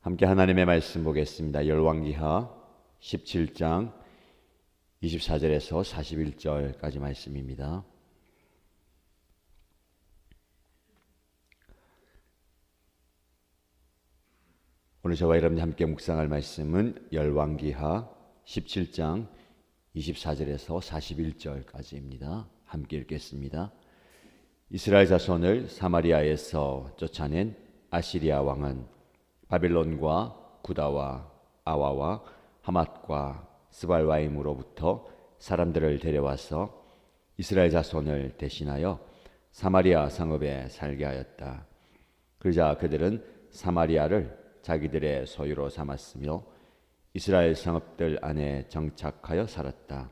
함께 하나님의 말씀 보겠습니다. 열왕기하 17장 24절에서 41절까지 말씀입니다. 오늘 저와 여러분이 함께 묵상할 말씀은 열왕기하 17장 24절에서 41절까지입니다. 함께 읽겠습니다. 이스라엘 자손을 사마리아에서 쫓아낸 아시리아 왕은 바빌론과 구다와 아와와 하맛과 스발와임으로부터 사람들을 데려와서 이스라엘 자손을 대신하여 사마리아 성읍에 살게 하였다. 그러자 그들은 사마리아를 자기들의 소유로 삼았으며 이스라엘 성읍들 안에 정착하여 살았다.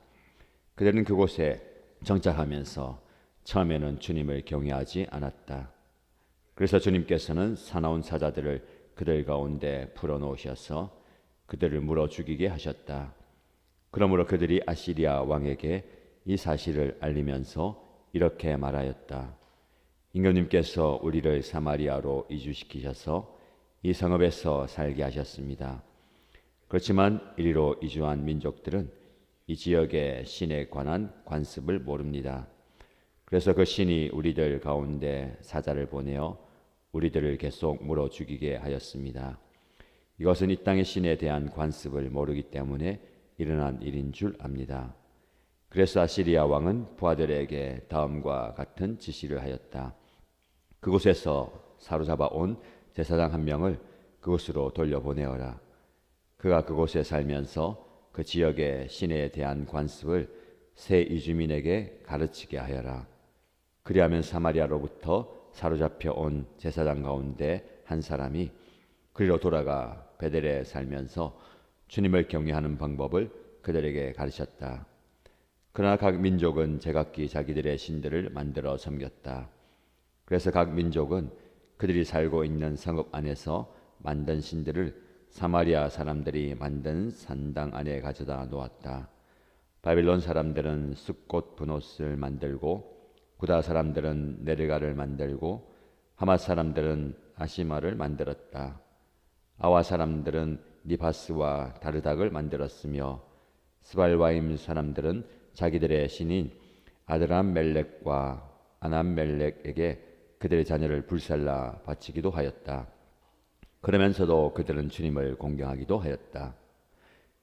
그들은 그곳에 정착하면서 처음에는 주님을 경외하지 않았다. 그래서 주님께서는 사나운 사자들을 그들 가운데 풀어놓으셔서 그들을 물어 죽이게 하셨다. 그러므로 그들이 아시리아 왕에게 이 사실을 알리면서 이렇게 말하였다. 임금님께서 우리를 사마리아로 이주시키셔서 이 성읍에서 살게 하셨습니다. 그렇지만 이리로 이주한 민족들은 이 지역의 신에 관한 관습을 모릅니다. 그래서 그 신이 우리들 가운데 사자를 보내어 우리들을 계속 물어 죽이게 하였습니다. 이것은 이 땅의 신에 대한 관습을 모르기 때문에 일어난 일인 줄 압니다. 그래서 아시리아 왕은 부하들에게 다음과 같은 지시를 하였다. 그곳에서 사로잡아 온 제사장 한 명을 그곳으로 돌려보내어라. 그가 그곳에 살면서 그 지역의 신에 대한 관습을 새 이주민에게 가르치게 하여라. 그리하면 사마리아로부터 사로잡혀 온 제사장 가운데 한 사람이 그리로 돌아가 베델에 살면서 주님을 경외하는 방법을 그들에게 가르쳤다. 그러나 각 민족은 제각기 자기들의 신들을 만들어 섬겼다. 그래서 각 민족은 그들이 살고 있는 성읍 안에서 만든 신들을 사마리아 사람들이 만든 산당 안에 가져다 놓았다. 바빌론 사람들은 숫꽃 분옷을 만들고 구다 사람들은 네르가를 만들고 하맛 사람들은 아시마를 만들었다. 아와 사람들은 니바스와 다르닥을 만들었으며 스발와임 사람들은 자기들의 신인 아드람멜렉과 아남멜렉에게 그들의 자녀를 불살라 바치기도 하였다. 그러면서도 그들은 주님을 공경하기도 하였다.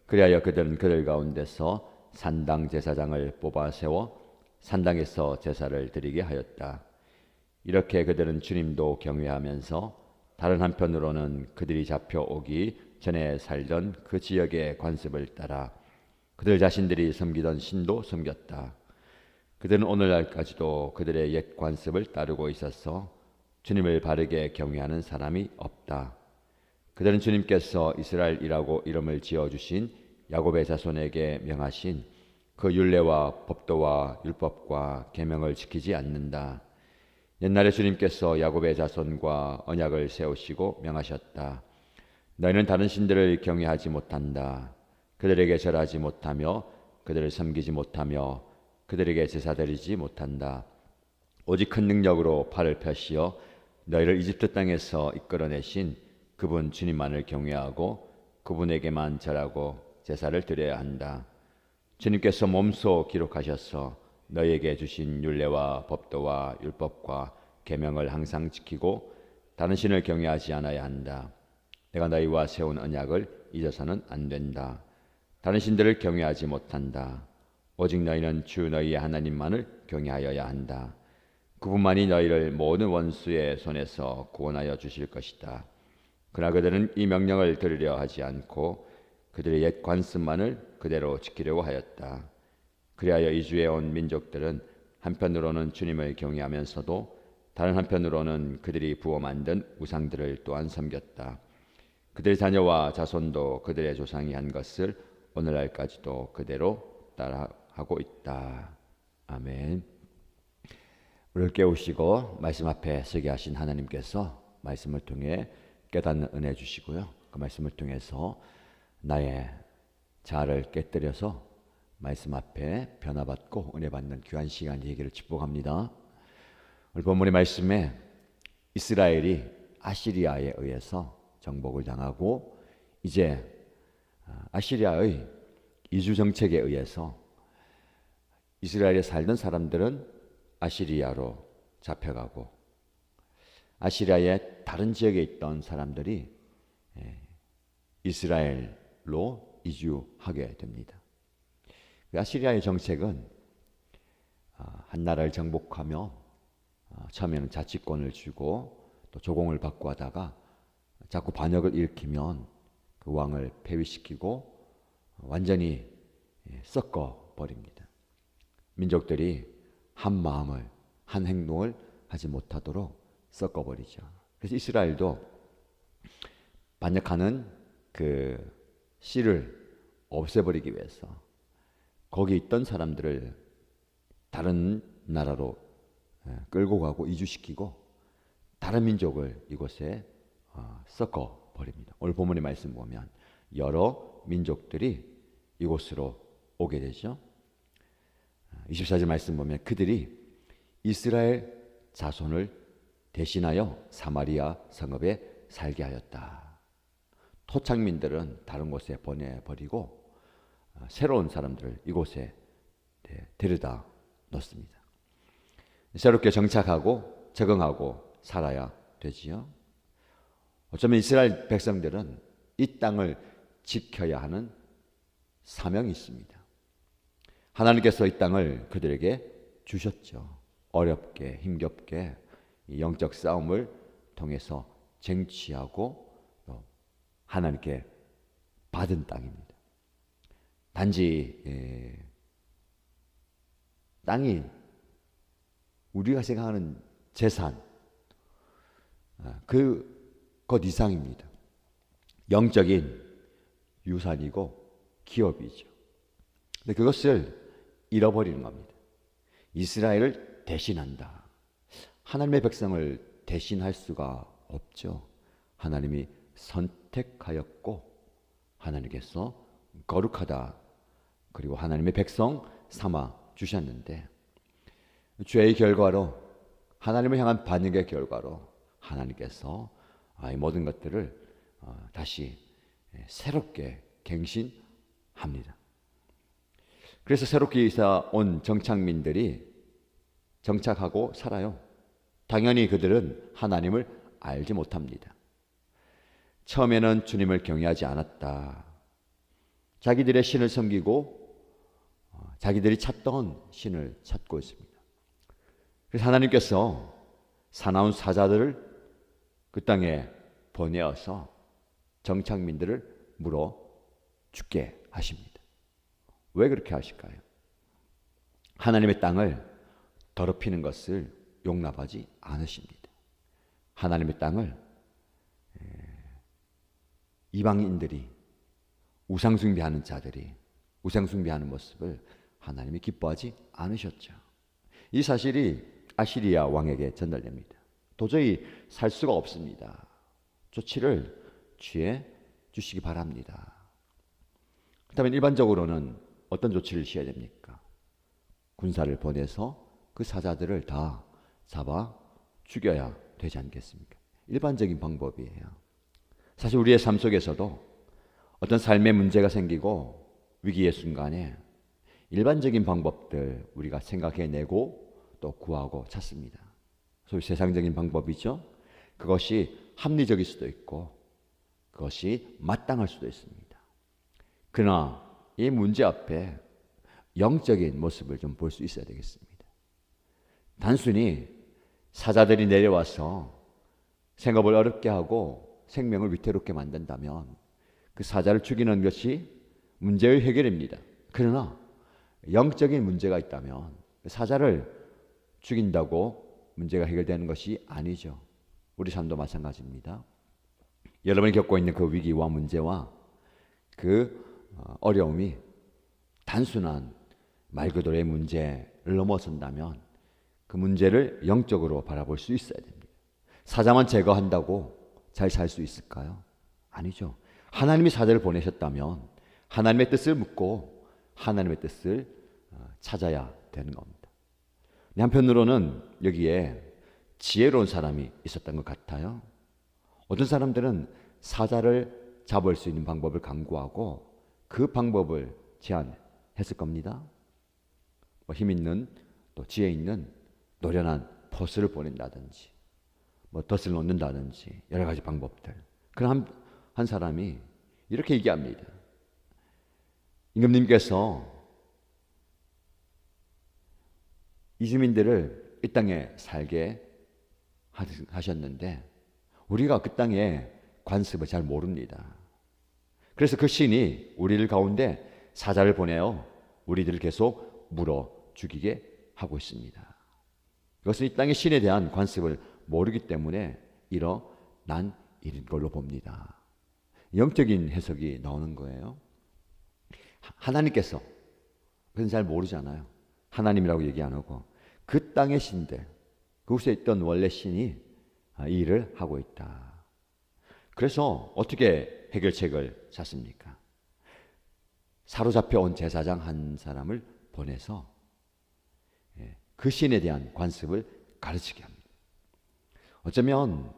그리하여 그들은 그들 가운데서 산당 제사장을 뽑아 세워 산당에서 제사를 드리게 하였다. 이렇게 그들은 주님도 경외하면서 다른 한편으로는 그들이 잡혀오기 전에 살던 그 지역의 관습을 따라 그들 자신들이 섬기던 신도 섬겼다. 그들은 오늘날까지도 그들의 옛 관습을 따르고 있어서 주님을 바르게 경외하는 사람이 없다. 그들은 주님께서 이스라엘이라고 이름을 지어주신 야곱의 자손에게 명하신 그 율례와 법도와 율법과 계명을 지키지 않는다. 옛날에 주님께서 야곱의 자손과 언약을 세우시고 명하셨다. 너희는 다른 신들을 경외하지 못한다. 그들에게 절하지 못하며 그들을 섬기지 못하며 그들에게 제사 드리지 못한다. 오직 큰 능력으로 팔을 펴시어 너희를 이집트 땅에서 이끌어내신 그분 주님만을 경외하고 그분에게만 절하고 제사를 드려야 한다. 주님께서 몸소 기록하셔서 너희에게 주신 율례와 법도와 율법과 계명을 항상 지키고 다른 신을 경외하지 않아야 한다. 내가 너희와 세운 언약을 잊어서는 안 된다. 다른 신들을 경외하지 못한다. 오직 너희는 주 너희의 하나님만을 경외하여야 한다. 그분만이 너희를 모든 원수의 손에서 구원하여 주실 것이다. 그러나 그들은 이 명령을 들으려 하지 않고 그들의 옛 관습만을 그대로 지키려고 하였다. 그리하여 이주해 온 민족들은 한편으로는 주님을 경외하면서도 다른 한편으로는 그들이 부어 만든 우상들을 또한 섬겼다. 그들의 자녀와 자손도 그들의 조상이 한 것을 오늘날까지도 그대로 따라하고 있다. 아멘. 우리를 깨우시고 말씀 앞에 서게 하신 하나님께서 말씀을 통해 깨닫는 은혜 주시고요. 그 말씀을 통해서 나의 자아를 깨뜨려서 말씀 앞에 변화받고 은혜 받는 귀한 시간 되기를 축복합니다. 오늘 본문의 말씀에 이스라엘이 아시리아에 의해서 정복을 당하고 이제 아시리아의 이주 정책에 의해서 이스라엘에 살던 사람들은 아시리아로 잡혀가고 아시리아의 다른 지역에 있던 사람들이 이스라엘로 이주하게 됩니다. 아시리아의 정책은 한 나라를 정복하며 처음에는 자치권을 주고 또 조공을 받고 하다가 자꾸 반역을 일으키면 그 왕을 폐위시키고 완전히 섞어 버립니다. 민족들이 한 마음을 한 행동을 하지 못하도록 섞어 버리죠. 그래서 이스라엘도 반역하는 그 씨를 없애버리기 위해서 거기 있던 사람들을 다른 나라로 끌고 가고 이주시키고 다른 민족을 이곳에 섞어 버립니다. 오늘 본문의 말씀 보면 여러 민족들이 이곳으로 오게 되죠. 24절 말씀 보면 그들이 이스라엘 자손을 대신하여 사마리아 성읍에 살게 하였다. 토착민들은 다른 곳에 보내버리고 새로운 사람들을 이곳에 데려다 놓습니다. 새롭게 정착하고 적응하고 살아야 되지요. 어쩌면 이스라엘 백성들은 이 땅을 지켜야 하는 사명이 있습니다. 하나님께서 이 땅을 그들에게 주셨죠. 어렵게 힘겹게 영적 싸움을 통해서 쟁취하고 하나님께 받은 땅입니다. 단지 땅이 우리가 생각하는 재산 그것 이상입니다. 영적인 유산이고 기업이죠. 근데 그것을 잃어버리는 겁니다. 이스라엘을 대신한다. 하나님의 백성을 대신할 수가 없죠. 하나님이 선택하였고 하나님께서 거룩하다 그리고 하나님의 백성 삼아 주셨는데 죄의 결과로 하나님을 향한 반역의 결과로 하나님께서 이 모든 것들을 다시 새롭게 갱신합니다. 그래서 새롭게 이사 온 정착민들이 정착하고 살아요. 당연히 그들은 하나님을 알지 못합니다. 처음에는 주님을 경외하지 않았다. 자기들의 신을 섬기고 자기들이 찾던 신을 찾고 있습니다. 그래서 하나님께서 사나운 사자들을 그 땅에 보내어서 정착민들을 물어 죽게 하십니다. 왜 그렇게 하실까요? 하나님의 땅을 더럽히는 것을 용납하지 않으십니다. 하나님의 땅을 이방인들이 우상숭배하는 자들이 우상숭배하는 모습을 하나님이 기뻐하지 않으셨죠. 이 사실이 아시리아 왕에게 전달됩니다. 도저히 살 수가 없습니다. 조치를 취해 주시기 바랍니다. 그렇다면 일반적으로는 어떤 조치를 취해야 됩니까? 군사를 보내서 그 사자들을 다 잡아 죽여야 되지 않겠습니까? 일반적인 방법이에요. 사실 우리의 삶 속에서도 어떤 삶의 문제가 생기고 위기의 순간에 일반적인 방법들 우리가 생각해내고 또 구하고 찾습니다. 소위 세상적인 방법이죠. 그것이 합리적일 수도 있고 그것이 마땅할 수도 있습니다. 그러나 이 문제 앞에 영적인 모습을 좀 볼 수 있어야 되겠습니다. 단순히 사자들이 내려와서 생업을 어렵게 하고 생명을 위태롭게 만든다면 그 사자를 죽이는 것이 문제의 해결입니다. 그러나 영적인 문제가 있다면 사자를 죽인다고 문제가 해결되는 것이 아니죠. 우리 삶도 마찬가지입니다. 여러분이 겪고 있는 그 위기와 문제와 그 어려움이 단순한 말 그대로의 문제를 넘어선다면 그 문제를 영적으로 바라볼 수 있어야 됩니다. 사자만 제거한다고 잘 살 수 있을까요? 아니죠. 하나님이 사자를 보내셨다면 하나님의 뜻을 묻고 하나님의 뜻을 찾아야 되는 겁니다. 한편으로는 여기에 지혜로운 사람이 있었던 것 같아요. 어떤 사람들은 사자를 잡을 수 있는 방법을 강구하고 그 방법을 제안했을 겁니다. 뭐 힘 있는 또 지혜 있는 노련한 포스를 보낸다든지 뭐 덫을 놓는다든지 여러 가지 방법들. 그럼 한 사람이 이렇게 얘기합니다. 임금님께서 이주민들을 이 땅에 살게 하셨는데 우리가 그 땅에 관습을 잘 모릅니다. 그래서 그 신이 우리를 가운데 사자를 보내어 우리들을 계속 물어 죽이게 하고 있습니다. 이것은 이 땅의 신에 대한 관습을 모르기 때문에 일어난 일인 걸로 봅니다. 영적인 해석이 나오는 거예요. 하나님께서, 그건 잘 모르잖아요. 하나님이라고 얘기 안 하고 그 땅의 신들, 그곳에 있던 원래 신이 이 일을 하고 있다. 그래서 어떻게 해결책을 찾습니까? 사로잡혀 온 제사장 한 사람을 보내서 그 신에 대한 관습을 가르치게 합니다. 어쩌면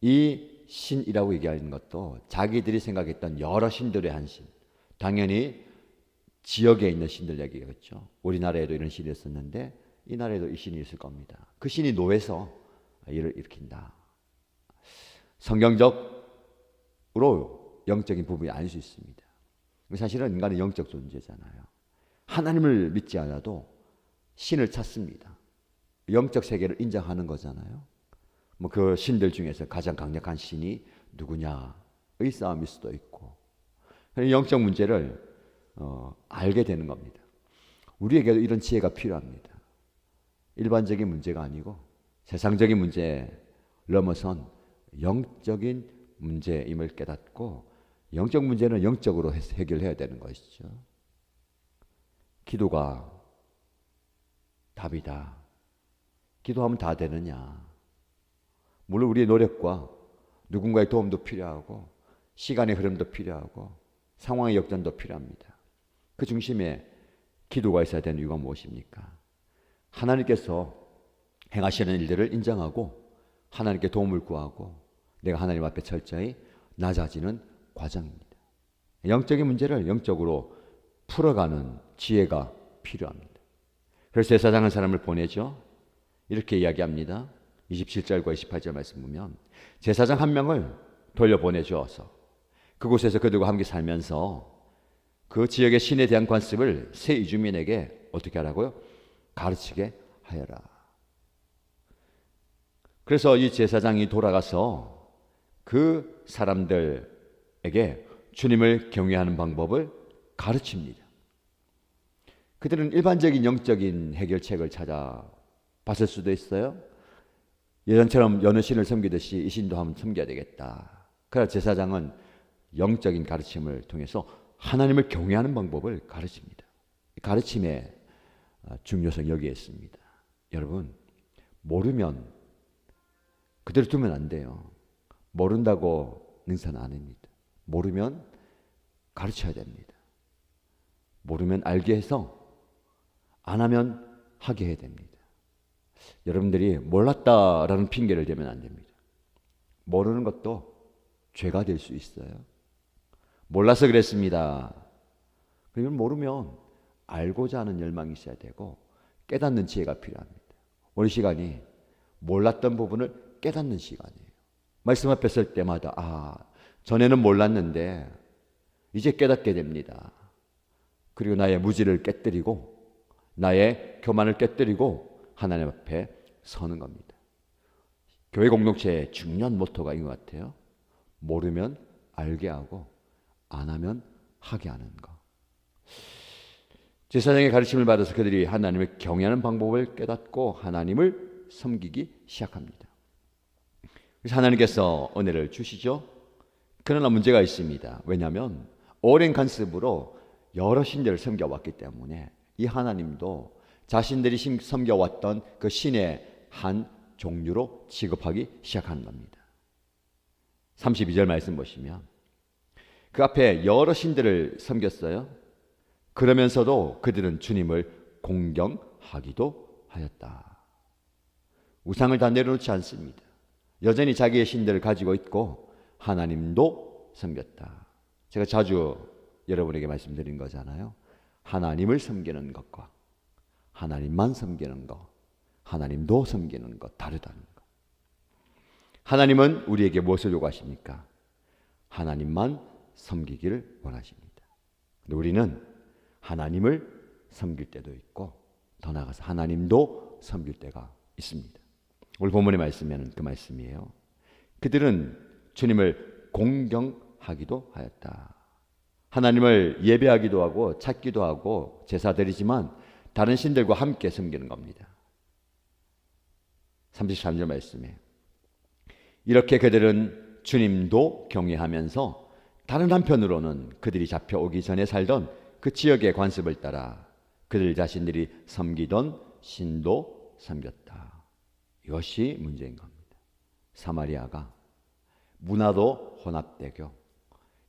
이 신이라고 얘기하는 것도 자기들이 생각했던 여러 신들의 한 신, 당연히 지역에 있는 신들 얘기겠죠. 우리나라에도 이런 신이 있었는데 이 나라에도 이 신이 있을 겁니다. 그 신이 노해서 일을 일으킨다. 성경적으로 영적인 부분이 아닐 수 있습니다. 사실은 인간은 영적 존재잖아요. 하나님을 믿지 않아도 신을 찾습니다. 영적 세계를 인정하는 거잖아요. 뭐 그 신들 중에서 가장 강력한 신이 누구냐의 싸움일 수도 있고, 영적 문제를 알게 되는 겁니다. 우리에게도 이런 지혜가 필요합니다. 일반적인 문제가 아니고 세상적인 문제에 넘어선 영적인 문제임을 깨닫고 영적 문제는 영적으로 해결해야 되는 것이죠. 기도가 답이다. 기도하면 다 되느냐? 물론 우리의 노력과 누군가의 도움도 필요하고 시간의 흐름도 필요하고 상황의 역전도 필요합니다. 그 중심에 기도가 있어야 되는 이유가 무엇입니까? 하나님께서 행하시는 일들을 인정하고 하나님께 도움을 구하고 내가 하나님 앞에 철저히 낮아지는 과정입니다. 영적인 문제를 영적으로 풀어가는 지혜가 필요합니다. 그래서 제사장 한 사람을 보내죠. 이렇게 이야기합니다. 27절과 28절 말씀 보면 제사장 한 명을 돌려보내주어서 그곳에서 그들과 함께 살면서 그 지역의 신에 대한 관습을 새 이주민에게 어떻게 하라고요? 가르치게 하여라. 그래서 이 제사장이 돌아가서 그 사람들에게 주님을 경외하는 방법을 가르칩니다. 그들은 일반적인 영적인 해결책을 찾아봤을 수도 있어요. 예전처럼 여느 신을 섬기듯이 이 신도 한번 섬겨야 되겠다. 그래서 제사장은 영적인 가르침을 통해서 하나님을 경외하는 방법을 가르칩니다. 가르침의 중요성이 여기에 있습니다. 여러분, 모르면 그대로 두면 안 돼요. 모른다고 능사는 아닙니다. 모르면 가르쳐야 됩니다. 모르면 알게 해서 안 하면 하게 해야 됩니다. 여러분들이 몰랐다라는 핑계를 대면 안 됩니다. 모르는 것도 죄가 될 수 있어요. 몰라서 그랬습니다. 그러면 모르면 알고자 하는 열망이 있어야 되고 깨닫는 지혜가 필요합니다. 오늘 시간이 몰랐던 부분을 깨닫는 시간이에요. 말씀 앞에 설 때마다 전에는 몰랐는데 이제 깨닫게 됩니다. 그리고 나의 무지를 깨뜨리고 나의 교만을 깨뜨리고 하나님 앞에 서는 겁니다. 교회 공동체의 중요한 모토가 인 것 같아요. 모르면 알게 하고 안 하면 하게 하는 것. 제사장의 가르침을 받아서 그들이 하나님을 경외하는 방법을 깨닫고 하나님을 섬기기 시작합니다. 그래서 하나님께서 은혜를 주시죠. 그러나 문제가 있습니다. 왜냐하면 오랜 관습으로 여러 신들을 섬겨왔기 때문에 이 하나님도 자신들이 섬겨왔던 그 신의 한 종류로 취급하기 시작하는 겁니다. 32절 말씀 보시면 그 앞에 여러 신들을 섬겼어요. 그러면서도 그들은 주님을 공경하기도 하였다. 우상을 다 내려놓지 않습니다. 여전히 자기의 신들을 가지고 있고 하나님도 섬겼다. 제가 자주 여러분에게 말씀드린 거잖아요. 하나님을 섬기는 것과 하나님만 섬기는 것, 하나님도 섬기는 것 다르다는 것. 하나님은 우리에게 무엇을 요구하십니까? 하나님만 섬기기를 원하십니다. 근데 우리는 하나님을 섬길 때도 있고 더 나아가서 하나님도 섬길 때가 있습니다. 오늘 본문의 말씀에는 그 말씀이에요. 그들은 주님을 공경하기도 하였다. 하나님을 예배하기도 하고 찾기도 하고 제사 드리지만 다른 신들과 함께 섬기는 겁니다. 33절 말씀에 이렇게 그들은 주님도 경외하면서 다른 한편으로는 그들이 잡혀오기 전에 살던 그 지역의 관습을 따라 그들 자신들이 섬기던 신도 섬겼다. 이것이 문제인 겁니다. 사마리아가 문화도 혼합되고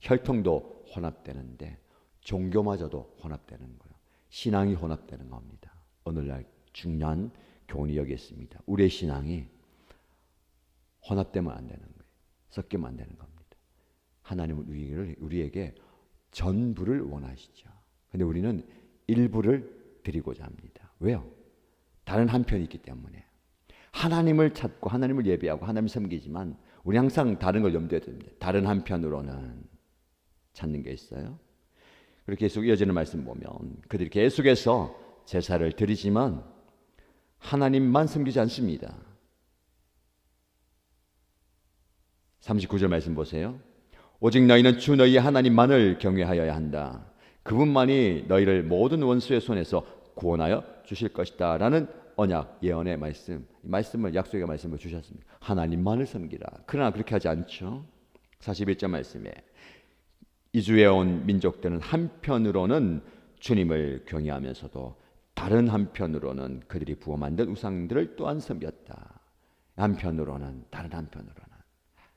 혈통도 혼합되는데 종교마저도 혼합되는 거예요. 신앙이 혼합되는 겁니다. 오늘날 중요한 교훈이 여기 있습니다. 우리의 신앙이 혼합되면 안 되는 거예요. 섞이면 안 되는 겁니다. 하나님은 우리에게 전부를 원하시죠. 근데 우리는 일부를 드리고자 합니다. 왜요? 다른 한편이 있기 때문에. 하나님을 찾고 하나님을 예배하고 하나님을 섬기지만 우리 항상 다른 걸 염두에 둡니다. 다른 한편으로는 찾는 게 있어요. 그렇게 계속 이어지는 말씀 보면 그들이 계속해서 제사를 드리지만 하나님만 섬기지 않습니다. 39절 말씀 보세요. 오직 너희는 주 너희 하나님만을 경외하여야 한다. 그분만이 너희를 모든 원수의 손에서 구원하여 주실 것이다 라는 언약 예언의 말씀을 약속의 말씀을 주셨습니다. 하나님만을 섬기라. 그러나 그렇게 하지 않죠. 41절 말씀에 이주에 온 민족들은 한편으로는 주님을 경외하면서도 다른 한편으로는 그들이 부어 만든 우상들을 또한 섬겼다. 한편으로는 다른 한편으로는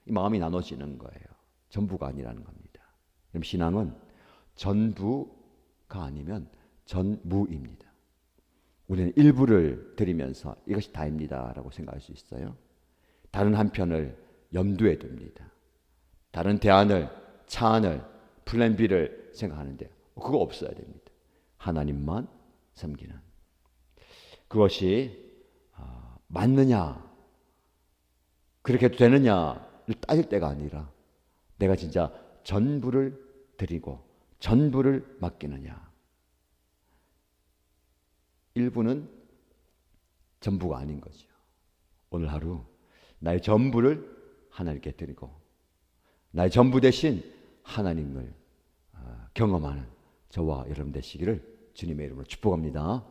이 마음이 나눠지는 거예요. 전부가 아니라는 겁니다. 그럼 신앙은 전부가 아니면 전무입니다. 우리는 일부를 드리면서 이것이 다입니다 라고 생각할 수 있어요. 다른 한편을 염두에 둡니다. 다른 대안을, 차안을, 플랜 B를 생각하는데 그거 없어야 됩니다. 하나님만 섬기는 그것이 맞느냐, 그렇게 해도 되느냐를 따질 때가 아니라 내가 진짜 전부를 드리고 전부를 맡기느냐. 일부는 전부가 아닌 거죠. 오늘 하루 나의 전부를 하나님께 드리고 나의 전부 대신 하나님을 경험하는 저와 여러분 되시기를 주님의 이름으로 축복합니다.